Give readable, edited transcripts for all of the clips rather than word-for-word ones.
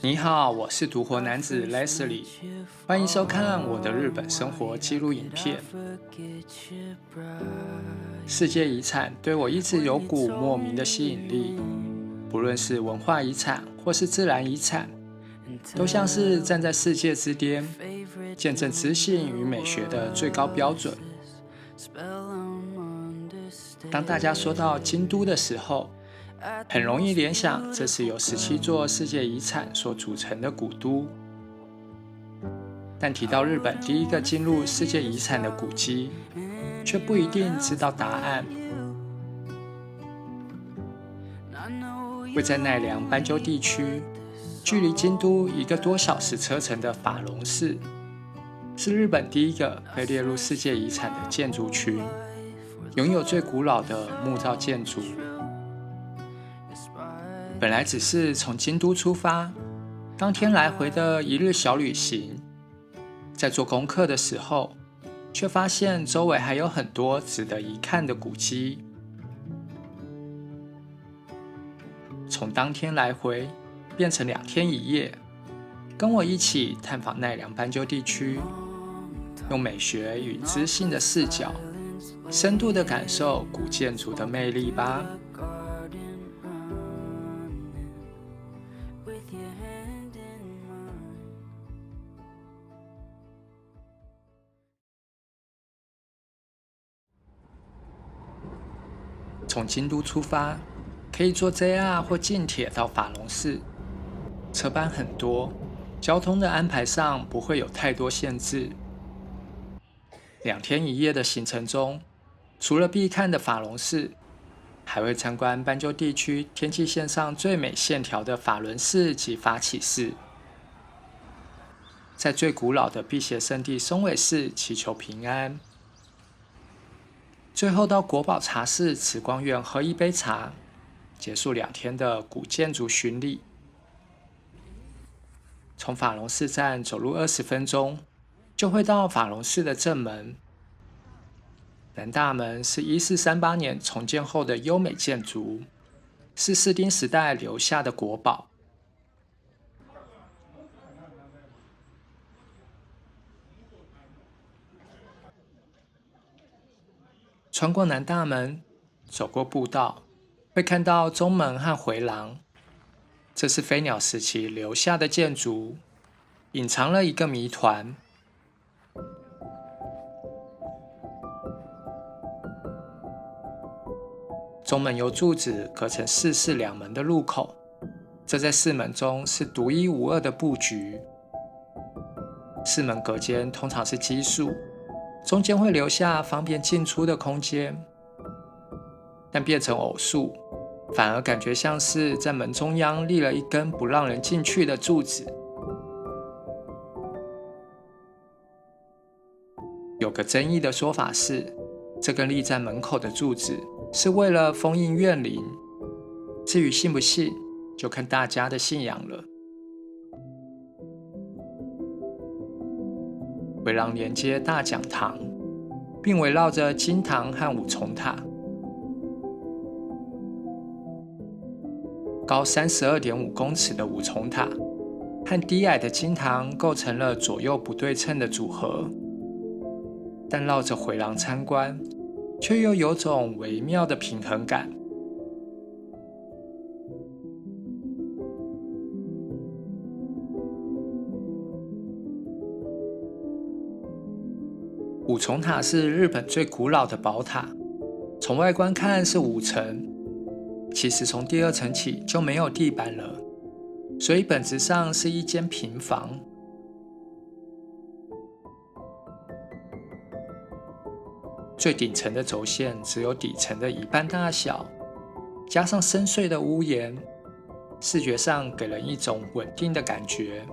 你好，我是独活男子 Leslie， 欢迎收看我的日本生活记录影片。世界遗产对我一直有股莫名的吸引力，不论是文化遗产或是自然遗产，都像是站在世界之巅，见证知性与美学的最高标准。当大家说到京都的时候，很容易联想这是由17座世界遗产所组成的古都。但提到日本第一个进入世界遗产的古迹，却不一定知道答案。位在奈良斑鸠地区，距离京都1个多小时车程的法隆寺，是日本第一个被列入世界遗产的建筑群，拥有最古老的木造建筑。本来只是从京都出发，当天来回的一日小旅行，在做功课的时候，却发现周围还有很多值得一看的古迹。从当天来回变成2天1夜，跟我一起探访奈良斑鸠地区，用美学与知性的视角，深度地感受古建筑的魅力吧。从京都出发，可以坐 JR 或近铁到法隆寺，车班很多，交通的安排上不会有太多限制。2天1夜的行程中，除了必看的法隆寺，还会参观斑鸠地区天际线上最美线条的法轮寺及法起寺，在最古老的辟邪圣地松尾寺祈求平安。最后到国宝茶室慈光院喝一杯茶，结束2天的古建筑巡礼。从法隆寺站走路20分钟，就会到法隆寺的正门。南大门是1438年重建后的优美建筑，是室町时代留下的国宝。穿过南大门，走过步道，会看到中门和回廊，这是飞鸟时期留下的建筑，隐藏了一个谜团。中门由柱子隔成4室2门的入口，这在4门中是独一无二的布局。4门隔间通常是奇数，中间会留下方便进出的空间，但变成偶数，反而感觉像是在门中央立了一根不让人进去的柱子。有个争议的说法是，这根立在门口的柱子是为了封印怨灵，至于信不信，就看大家的信仰了。回廊连接大讲堂，并围绕着金堂和五重塔。高32.5公尺的五重塔和低矮的金堂构成了左右不对称的组合，但绕着回廊参观，却又有种微妙的平衡感。五重塔是日本最古老的宝塔，从外观看是5层，其实从第2层起就没有地板了，所以本质上是一间平房。最顶层的轴线只有底层的1半大小，加上深邃的屋檐，视觉上给人一种稳定的感觉。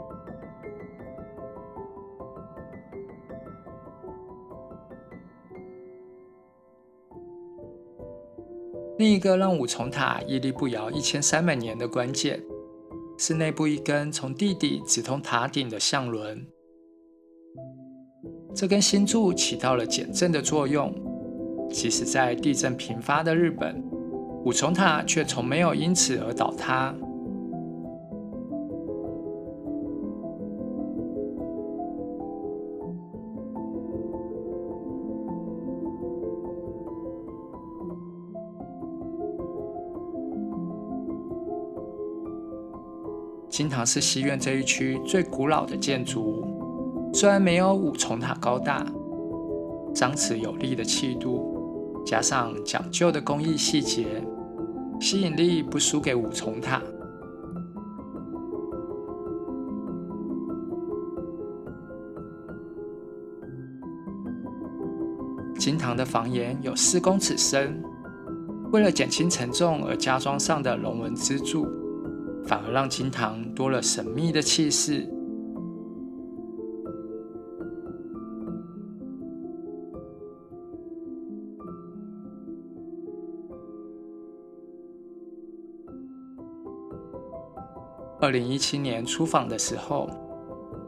另一个让五重塔屹立不摇1300年的关键，是内部一根从地底直通塔顶的相轮。这根星柱起到了减震的作用，即使在地震频发的日本，五重塔却从没有因此而倒塌。金堂是西苑这一区最古老的建筑，虽然没有五重塔高大，张弛有力的气度，加上讲究的工艺细节，吸引力不输给五重塔。金堂的房檐有4公尺深，为了减轻沉重而加装上的龙纹支柱，反而让金堂多了神秘的气势。2017年出访的时候，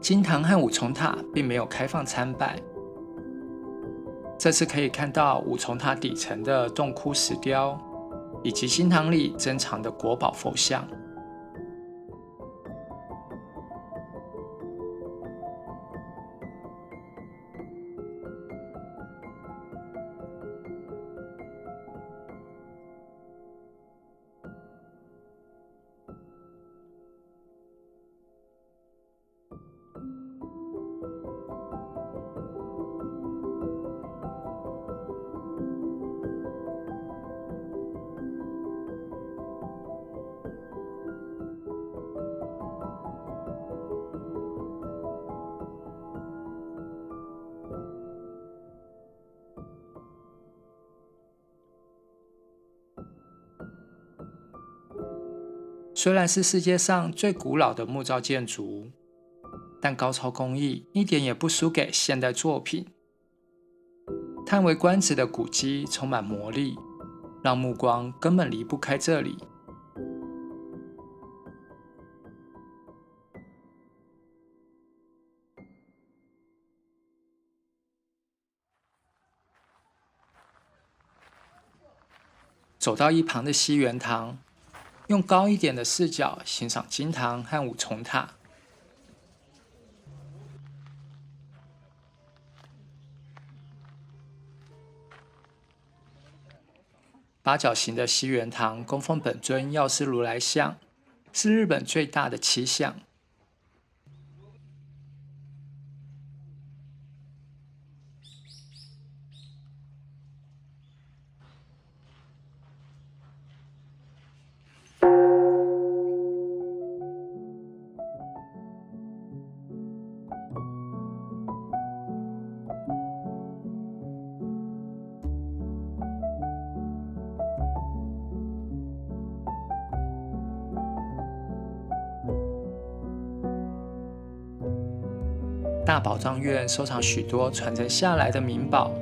金堂和五重塔并没有开放参拜。这次可以看到五重塔底层的洞窟石雕，以及金堂里珍藏的国宝佛像。虽然是世界上最古老的木造建筑，但高超工艺一点也不输给现代作品。叹为观止的古迹充满魔力，让目光根本离不开这里。走到一旁的西园堂，用高一点的视角欣赏金堂和五重塔。八角形的西园堂供奉本尊药师如来像，是日本最大的7像。大宝藏院收藏许多传承下来的名宝，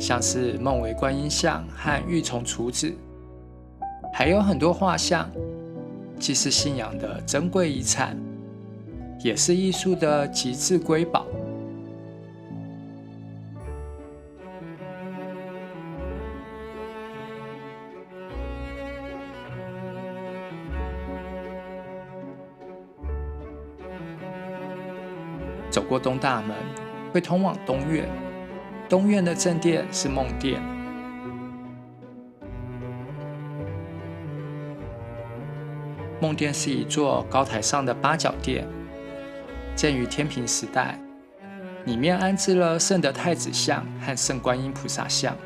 像是梦为观音像和玉琮杵子，还有很多画像，既是信仰的珍贵遗产，也是艺术的极致瑰宝。走过东大门，会通往东院。东院的正殿是梦殿。梦殿是一座高台上的八角殿，建于天平时代，里面安置了圣德太子像和圣观音菩萨像。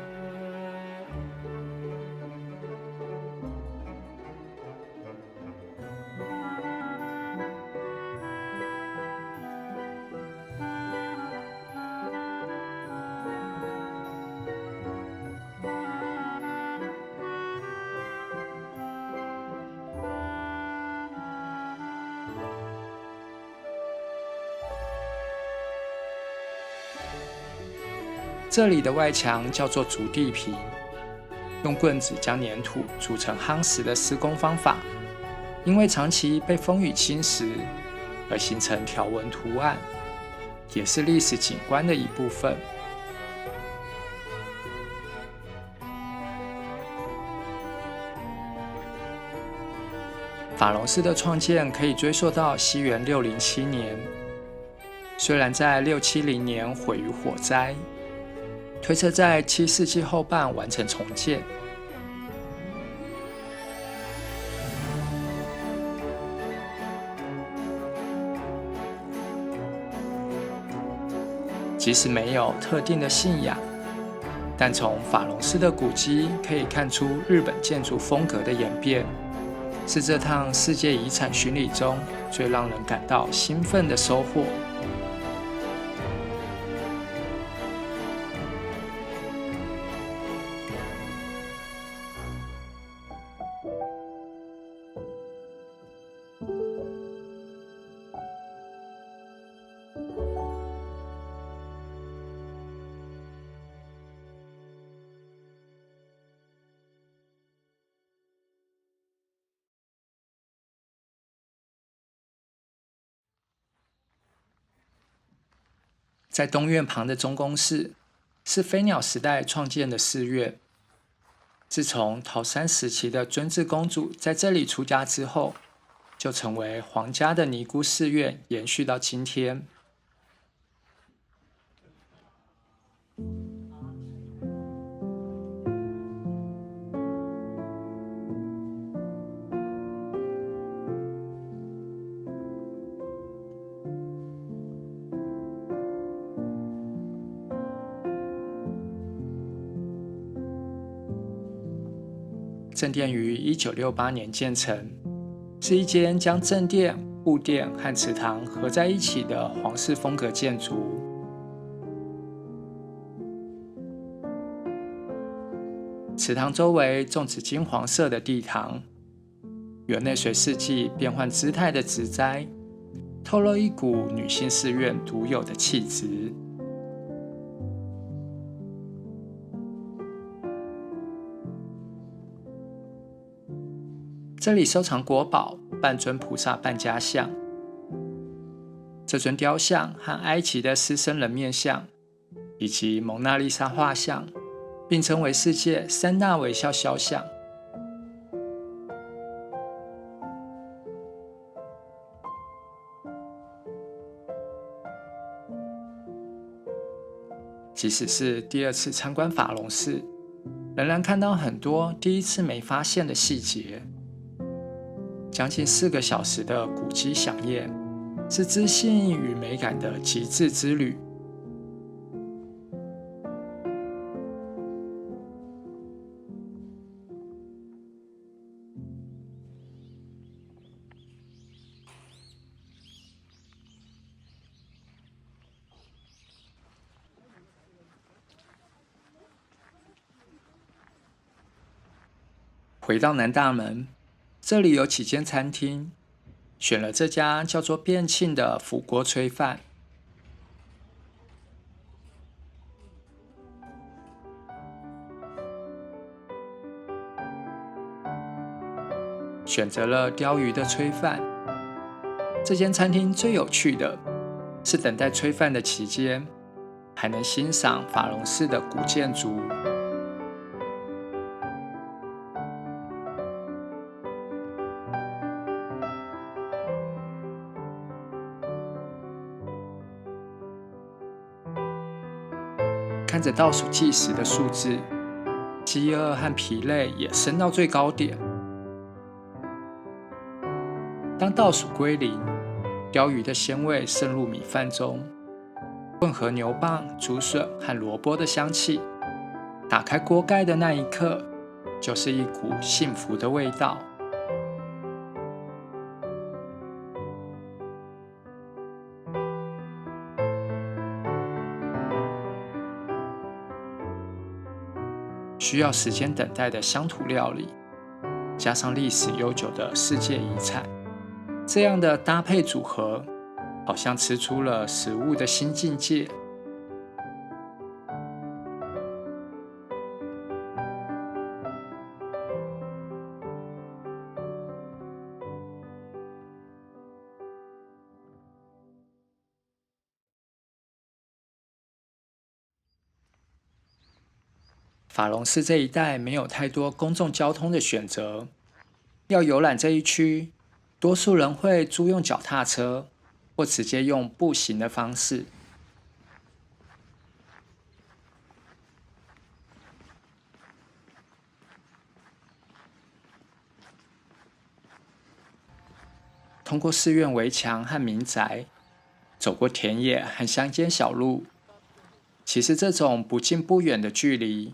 这里的外墙叫做竹地皮，用棍子将粘土煮成夯实的施工方法，因为长期被风雨侵蚀而形成条纹图案，也是历史景观的一部分。法隆寺的创建可以追溯到西元607年，虽然在670年毁于火灾，推测在7世纪后半完成重建。即使没有特定的信仰，但从法隆寺的古迹可以看出日本建筑风格的演变，是这趟世界遗产巡礼中最让人感到兴奋的收获。在东院旁的中宫寺是飞鸟时代创建的寺院，自从桃山时期的尊治公主在这里出家之后，就成为皇家的尼姑寺院，延续到今天。正殿于1968年建成，是一间将正殿、护殿和祠堂合在一起的皇室风格建筑。祠堂周围种植金黄色的地堂，园内随四季变换姿态的植栽，透露一股女性寺院独有的气质。这里收藏国宝半尊菩萨半家像，这尊雕像和埃及的狮身人面像以及蒙娜丽莎画像并称为世界3大微笑肖像。即使是第2次参观法隆寺，仍然看到很多第一次没发现的细节。将近4个小时的古迹飨宴，是知性与美感的极致之旅。回到南大门，这里有几间餐厅，选了这家叫做变庆的釜锅炊饭。选择了鲷鱼的炊饭。这间餐厅最有趣的是，等待炊饭的期间，还能欣赏法隆寺的古建筑。看着倒数计时的数字，饥饿和疲累也升到最高点。当倒数归零，鲷鱼的鲜味渗入米饭中，混合牛蒡、竹笋和萝卜的香气，打开锅盖的那一刻，就是一股幸福的味道。需要时间等待的乡土料理，加上历史悠久的世界遗产，这样的搭配组合，好像吃出了食物的新境界。法隆寺这一带没有太多公众交通的选择，要游览这一区，多数人会租用脚踏车，或直接用步行的方式。通过寺院围墙和民宅，走过田野和乡间小路，其实这种不近不远的距离，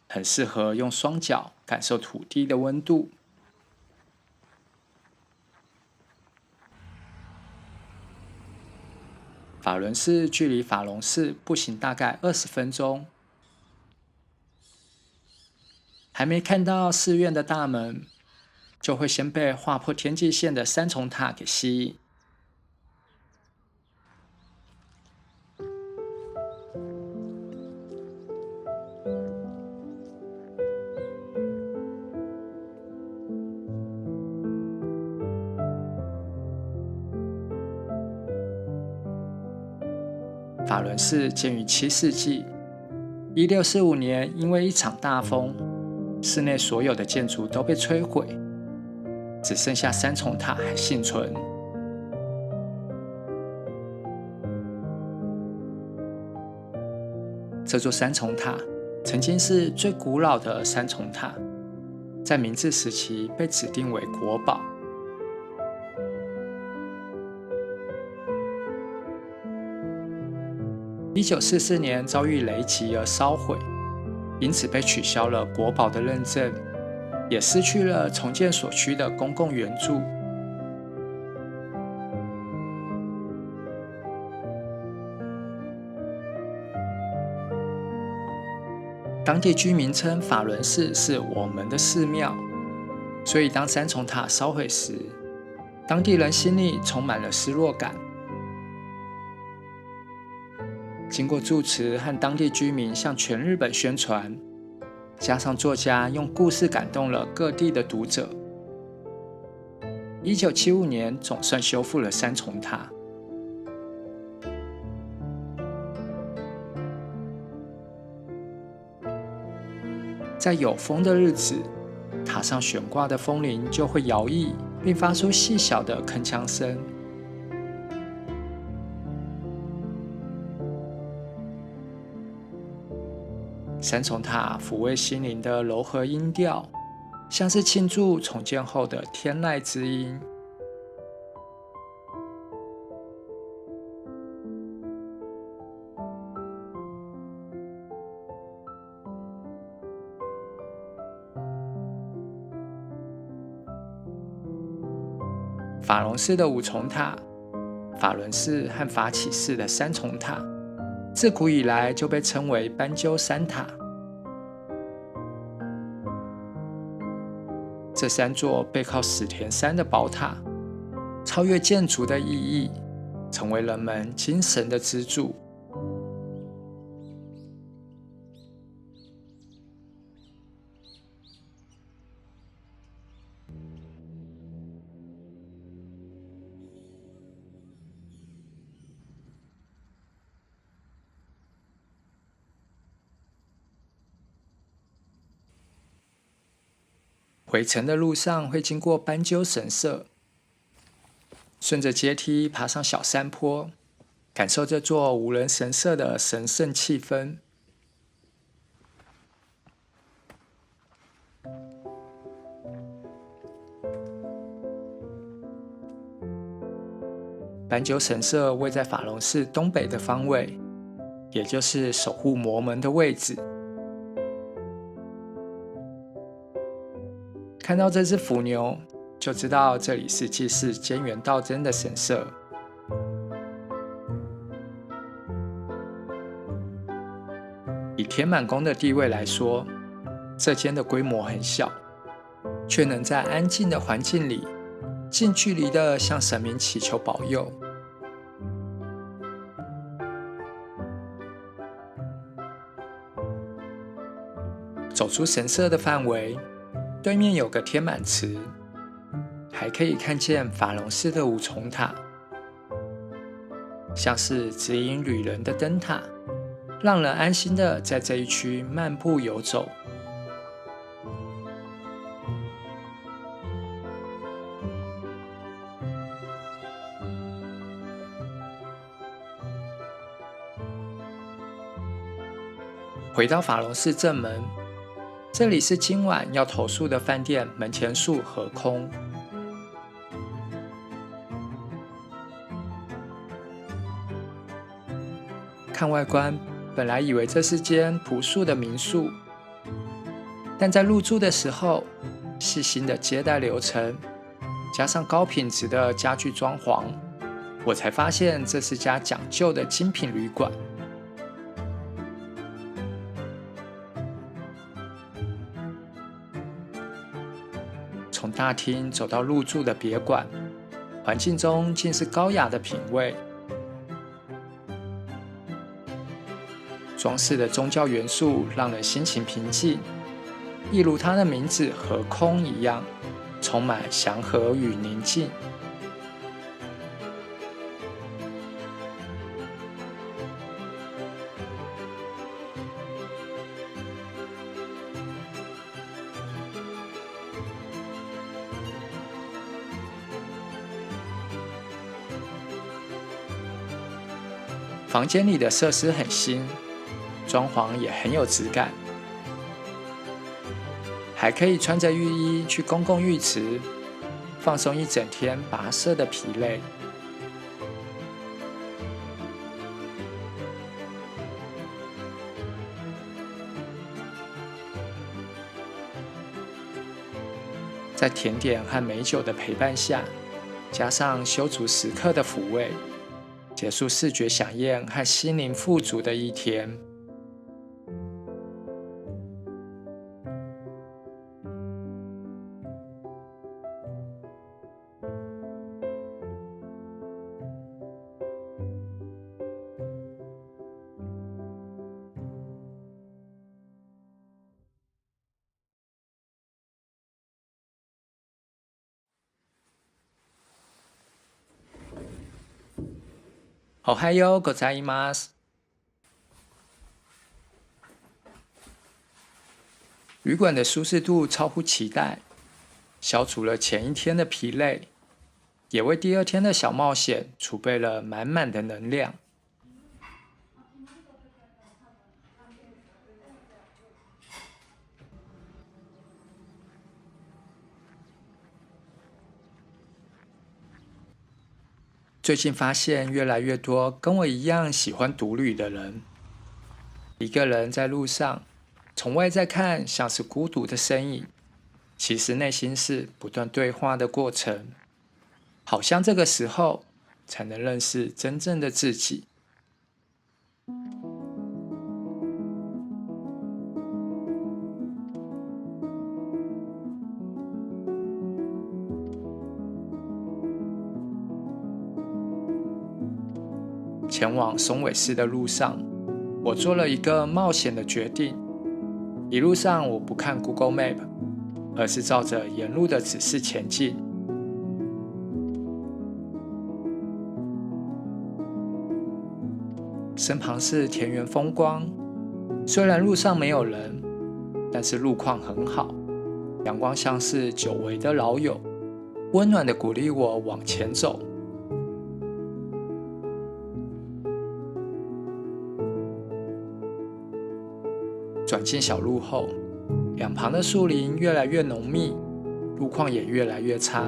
很适合用双脚感受土地的温度。法伦寺距离法隆寺步行大概20分钟。还没看到寺院的大门，就会先被划破天际线的三重塔给吸引。法伦寺建于7世纪，1645年因为一场大风，寺内所有的建筑都被摧毁，只剩下三重塔还幸存。这座三重塔曾经是最古老的三重塔，在明治时期被指定为国宝。1944年遭遇雷击而烧毁，因此被取消了国宝的认证，也失去了重建所需的公共援助。当地居民称法伦寺是我们的寺庙，所以当三重塔烧毁时，当地人心里充满了失落感。经过住持和当地居民向全日本宣传，加上作家用故事感动了各地的读者，1975年总算修复了三重塔。在有风的日子，塔上悬挂的风铃就会摇曳，并发出细小的铿锵声。三重塔抚慰心灵的柔和音调，像是庆祝重建后的天籁之音。法隆寺的五重塔、法伦寺和法起寺的三重塔，自古以来就被称为斑鸠三塔。这三座背靠史田山的宝塔，超越建筑的意义，成为人们精神的支柱。回程的路上会经过斑鸠神社，顺着阶梯爬上小山坡，感受这座无人神社的神圣气氛。斑鸠神社位在法隆寺东北的方位，也就是守护魔门的位置。看到这只腐牛，就知道这里是祭祀菅原道真的神社。以天满宫的地位来说，这间的规模很小，却能在安静的环境里，近距离地向神明祈求保佑。走出神社的范围，对面有个天满池，还可以看见法隆寺的五重塔，像是指引旅人的灯塔，让人安心的在这一区漫步游走。回到法隆寺正门，这里是今晚要投宿的饭店门前树合空。看外观，本来以为这是间朴素的民宿，但在入住的时候，细心的接待流程，加上高品质的家具装潢，我才发现这是家讲究的精品旅馆。从大厅走到入住的别馆，环境中尽是高雅的品味。装饰的宗教元素让人心情平静，一如它的名字和空一样，充满祥和与宁静。房间里的设施很新，装潢也很有质感，还可以穿着浴衣去公共浴池，放松一整天跋涉的疲累。在甜点和美酒的陪伴下，加上修筑时刻的抚慰，结束视觉飨宴和心灵富足的一天。おはようございます。旅馆的舒适度超乎期待，消除了前一天的疲累，也为第二天的小冒险储备了满满的能量。最近发现越来越多跟我一样喜欢独旅的人，一个人在路上，从外在看像是孤独的身影，其实内心是不断对话的过程，好像这个时候才能认识真正的自己。前往松尾市的路上，我做了一个冒险的决定。一路上我不看 Google Map， 而是照着沿路的指示前进。身旁是田园风光，虽然路上没有人，但是路况很好，阳光像是久违的老友，温暖的鼓励我往前走。转进小路后，两旁的树林越来越浓密，路况也越来越差。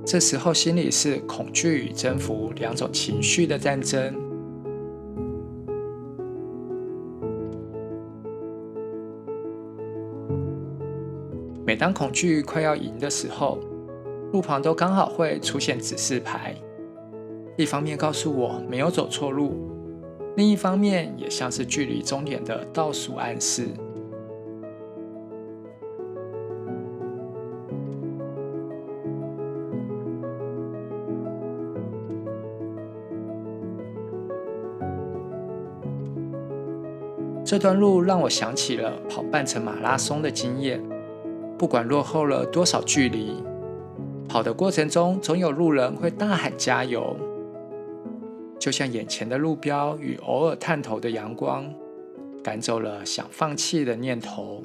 这时候心里是恐惧与征服两种情绪的战争。每当恐惧快要赢的时候，路旁都刚好会出现指示牌，一方面告诉我没有走错路，另一方面也像是距离终点的倒数暗示。这段路让我想起了跑半程马拉松的经验，不管落后了多少距离，跑的过程中总有路人会大喊加油，就像眼前的路标与偶尔探头的阳光，赶走了想放弃的念头。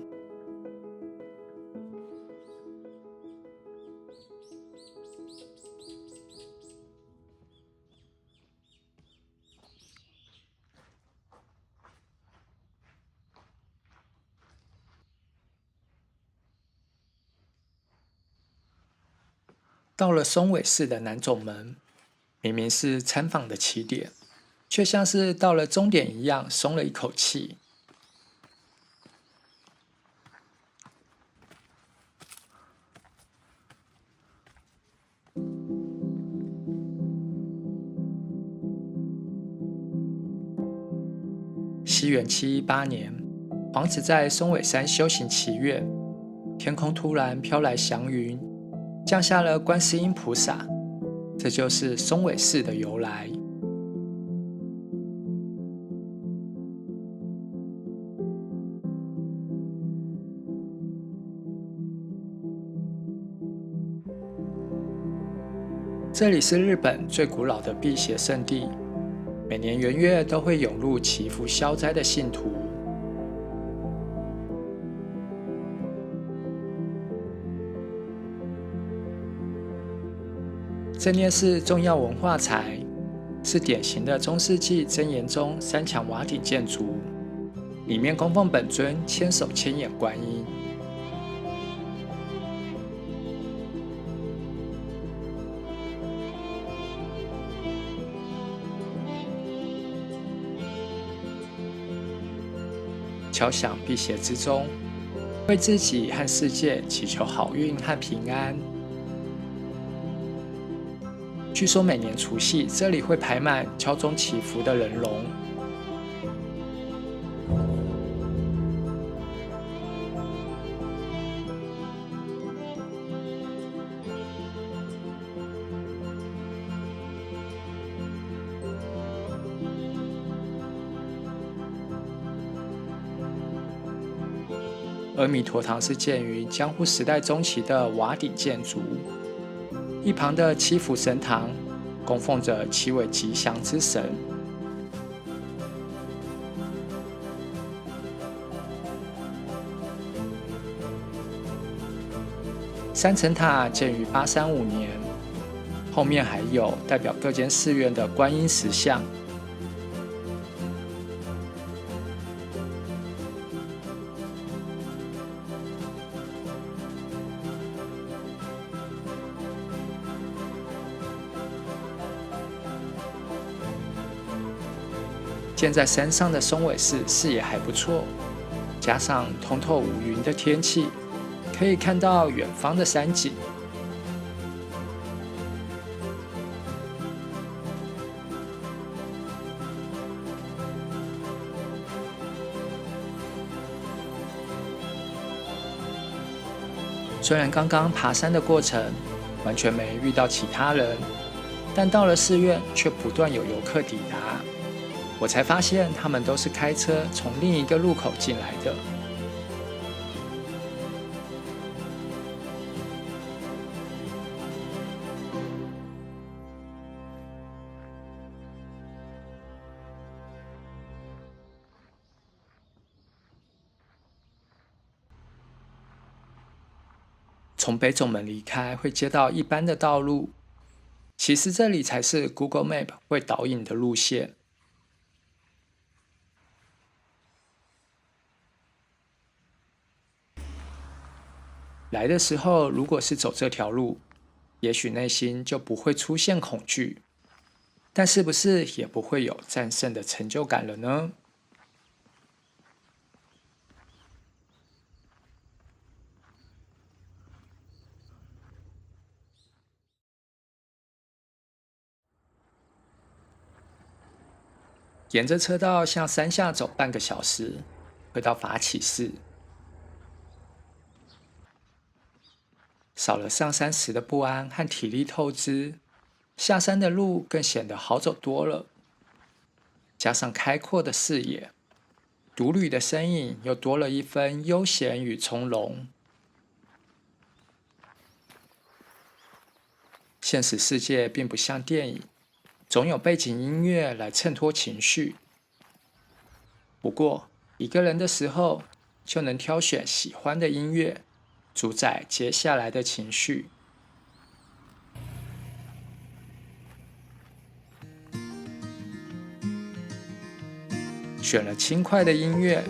到了松尾市的南总门，明明是参访的起点，却像是到了终点一样松了一口气。西元718年，皇子在松尾山修行祈愿，天空突然飘来祥云，降下了观世音菩萨，这就是松尾寺的由来。这里是日本最古老的辟邪圣地，每年元月都会涌入祈福消灾的信徒。这面是重要文化财，是典型的中世纪真言宗三墙瓦顶建筑，里面供奉本尊千手千眼观音。敲响辟邪之钟，为自己和世界祈求好运和平安。据说每年除夕，这里会排满敲钟祈福的人龙。阿弥陀堂是建于江户时代中期的瓦顶建筑，一旁的七福神堂供奉着7位吉祥之神。三层塔建于835年，后面还有代表各间寺院的观音石像。建在山上的松尾寺视野还不错，加上通透无云的天气，可以看到远方的山景。虽然刚刚爬山的过程完全没遇到其他人，但到了寺院却不断有游客抵达。我才发现他们都是开车从另一个路口进来的。从北总门离开会接到一般的道路，其实这里才是 Google Map 会导引的路线。来的时候，如果是走这条路，也许内心就不会出现恐惧，但是不是也不会有战胜的成就感了呢？沿着车道向山下走半个小时，会到法起寺。少了上山时的不安和体力透支，下山的路更显得好走多了。加上开阔的视野，独旅的身影又多了一分悠闲与从容。现实世界并不像电影，总有背景音乐来衬托情绪。不过，一个人的时候，就能挑选喜欢的音乐，主宰接下来的情绪。选了轻快的音乐，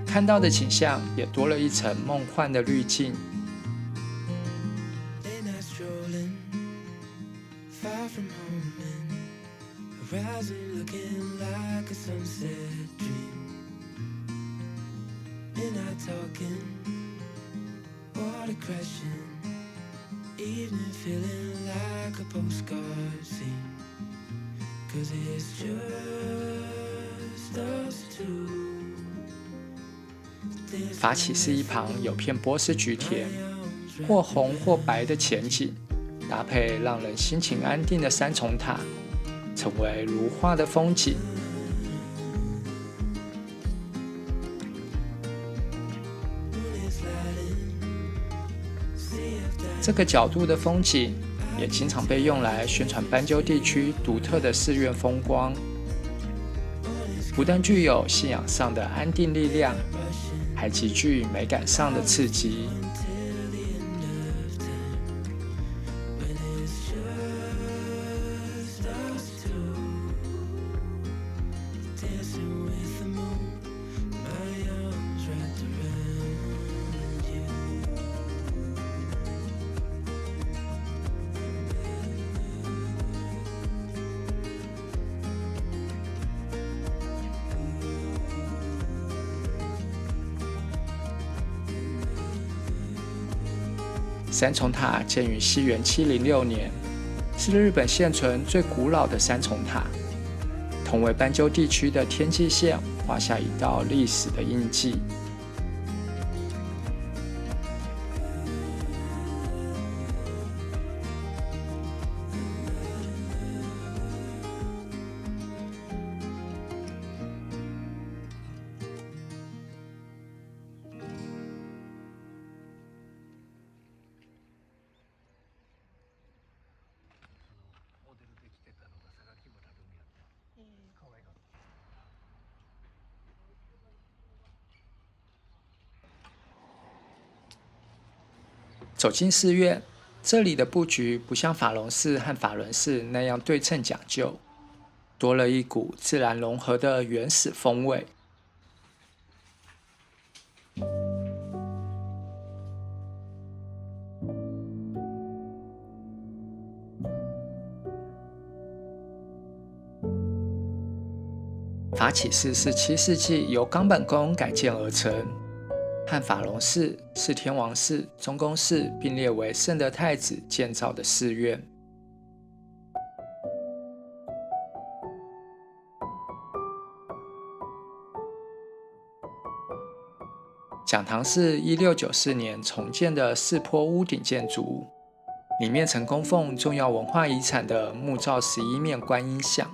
看到的景象也多了一层梦幻的滤镜。from home and horizon looking like a sunset dream. And I talking, water crashing, evening feeling like a postcard scene. 'Cause it's just us two. 法起寺一旁有片波斯菊田，或红或白的前景，搭配让人心情安定的三重塔，成为如画的风景。这个角度的风景也经常被用来宣传斑鸠地区独特的寺院风光，不但具有信仰上的安定力量，还极具美感上的刺激。三重塔建于西元706年，是日本现存最古老的三重塔，同为斑鸠地区的天际线画下一道历史的印记。走进寺院，这里的布局不像法隆寺和法伦寺那样对称讲究，多了一股自然融合的原始风味。法起寺是7世纪由冈本宫改建而成，和法隆寺、四天王寺、中宫寺并列为圣德太子建造的寺院。讲堂是1694年重建的四坡屋顶建筑，里面曾供奉重要文化遗产的木造11面观音像。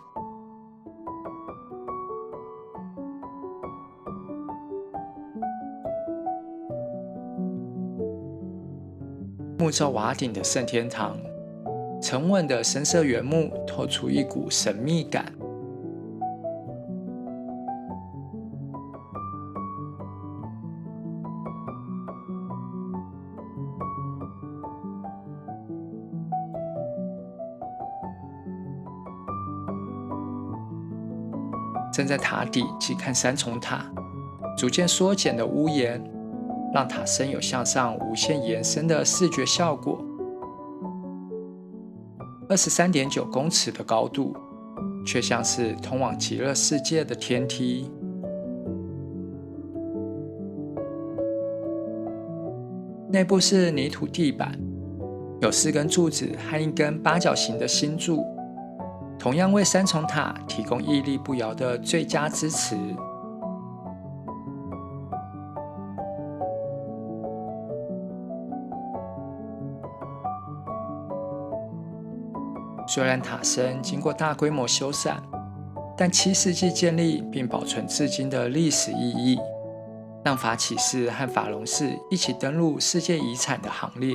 木造瓦顶的圣天堂，沉稳的深色原木透出一股神秘感。站在塔底即看三重塔，逐渐缩减的屋檐让塔身有向上无限延伸的视觉效果。23.9公尺的高度，却像是通往极乐世界的天梯。内部是泥土地板，有4根柱子和1根八角形的心柱，同样为三重塔提供屹立不摇的最佳支持。虽然塔身经过大规模修缮，但7世纪建立并保存至今的历史意义，让法起寺和法隆寺一起登入世界遗产的行列。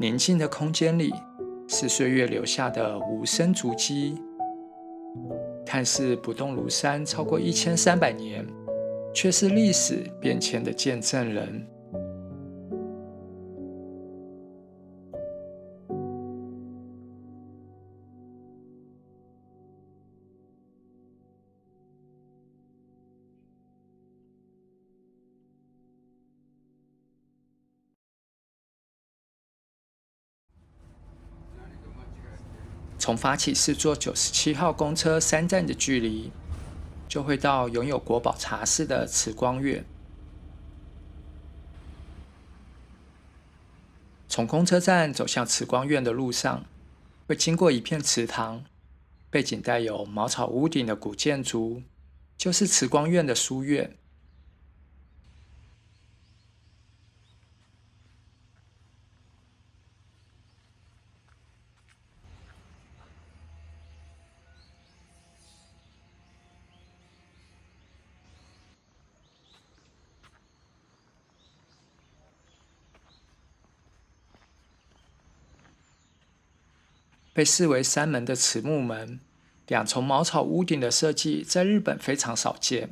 宁静的空间里，是岁月留下的无声足迹，看似不动如山超过1300年，却是历史变迁的见证人。从法起寺坐97号公车3站的距离，就会到拥有国宝茶室的慈光院。从公车站走向慈光院的路上，会经过一片池塘，背景带有茅草屋顶的古建筑，就是慈光院的书院。被视为山门的慈木门，两重茅草屋顶的设计在日本非常少见。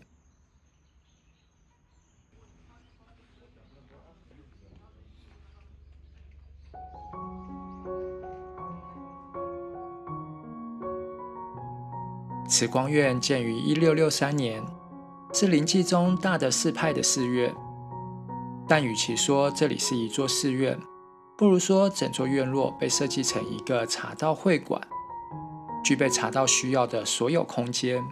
慈光院建于1663年，是临济宗大德寺派的寺院。但与其说这里是一座寺院，不如说整座院落被设计成一个茶道会馆，具备茶道需要的所有空间。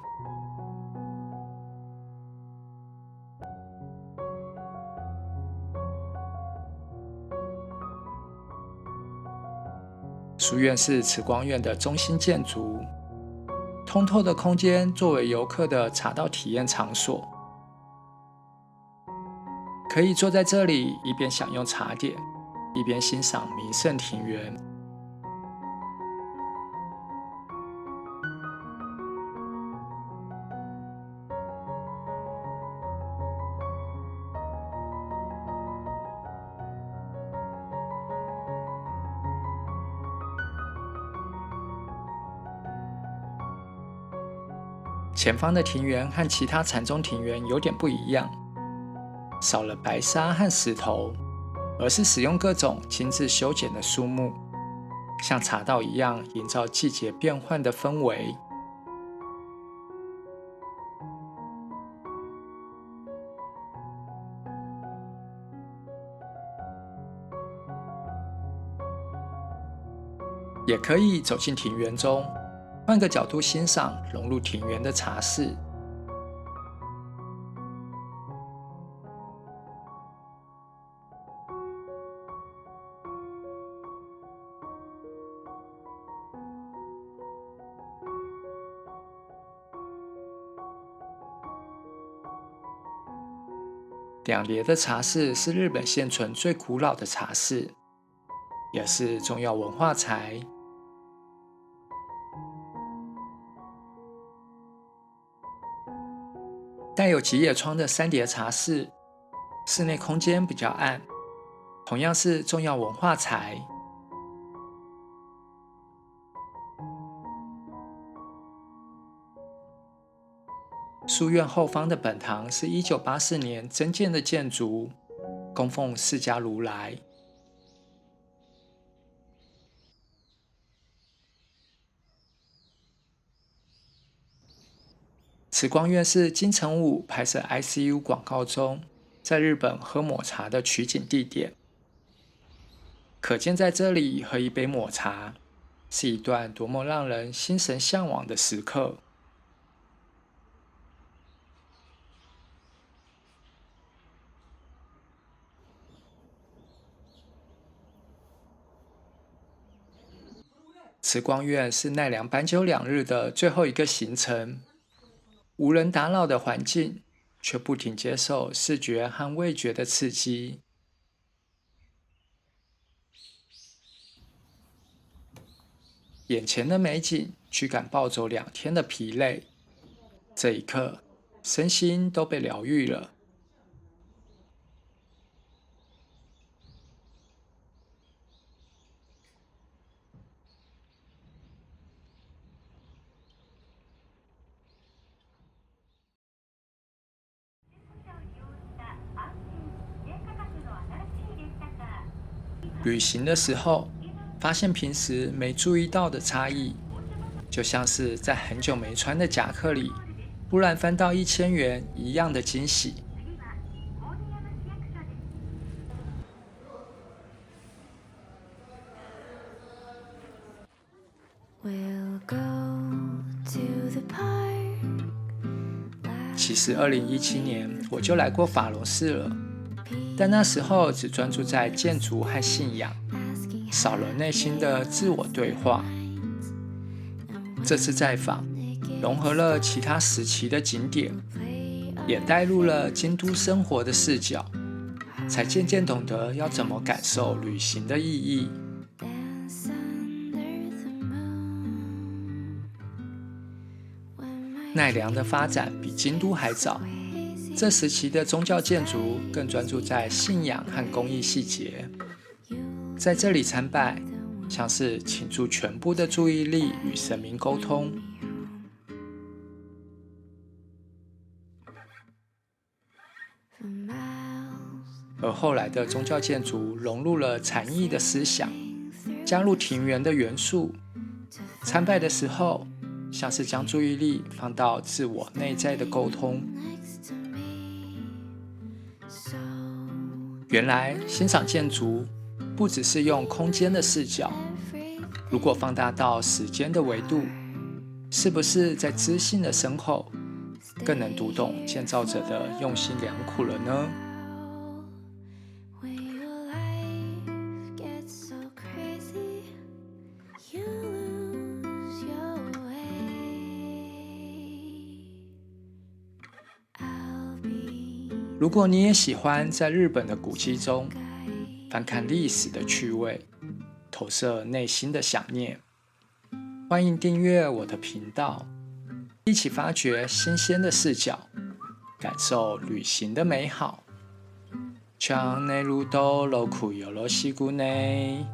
书院是慈光院的中心建筑，通透的空间作为游客的茶道体验场所，可以坐在这里一边享用茶点，一边欣赏名胜庭园。前方的庭园和其他禅宗庭园有点不一样，少了白沙和石头，而是使用各种精致修剪的树木，像茶道一样营造季节变换的氛围。也可以走进庭园中，换个角度欣赏融入庭园的茶室。两叠的茶室是日本现存最古老的茶室，也是重要文化财。带有吉野窗的3叠茶室，室内空间比较暗，同样是重要文化财。书院后方的本堂是1984年增建的建筑，供奉释迦如来。慈光院是金城武拍摄 ICU 广告中在日本喝抹茶的取景地点，可见在这里喝一杯抹茶，是一段多么让人心神向往的时刻。慈光院是奈良阪久2日的最后一个行程，无人打扰的环境，却不停接受视觉和味觉的刺激。眼前的美景驱赶暴走2天的疲累，这一刻，身心都被疗愈了。旅行的时候，发现平时没注意到的差异，就像是在很久没穿的夹克里，忽然翻到1000元一样的惊喜。其实2017年我就来过法隆寺了，但那时候只专注在建筑和信仰，少了内心的自我对话。这次再访，融合了其他时期的景点，也带入了京都生活的视角，才渐渐懂得要怎么感受旅行的意义。奈良的发展比京都还早，这时期的宗教建筑更专注在信仰和工艺细节。在这里参拜，像是倾注全部的注意力与神明沟通。而后来的宗教建筑融入了禅意的思想，加入庭园的元素。参拜的时候，像是将注意力放到自我内在的沟通。原来欣赏建筑不只是用空间的视角，如果放大到时间的维度，是不是在知性的身后，更能读懂建造者的用心良苦了呢？如果你也喜欢在日本的古迹中翻看历史的趣味，投射内心的想念，欢迎订阅我的频道，一起发掘新鲜的视角，感受旅行的美好。チャンネル登録よろしくね。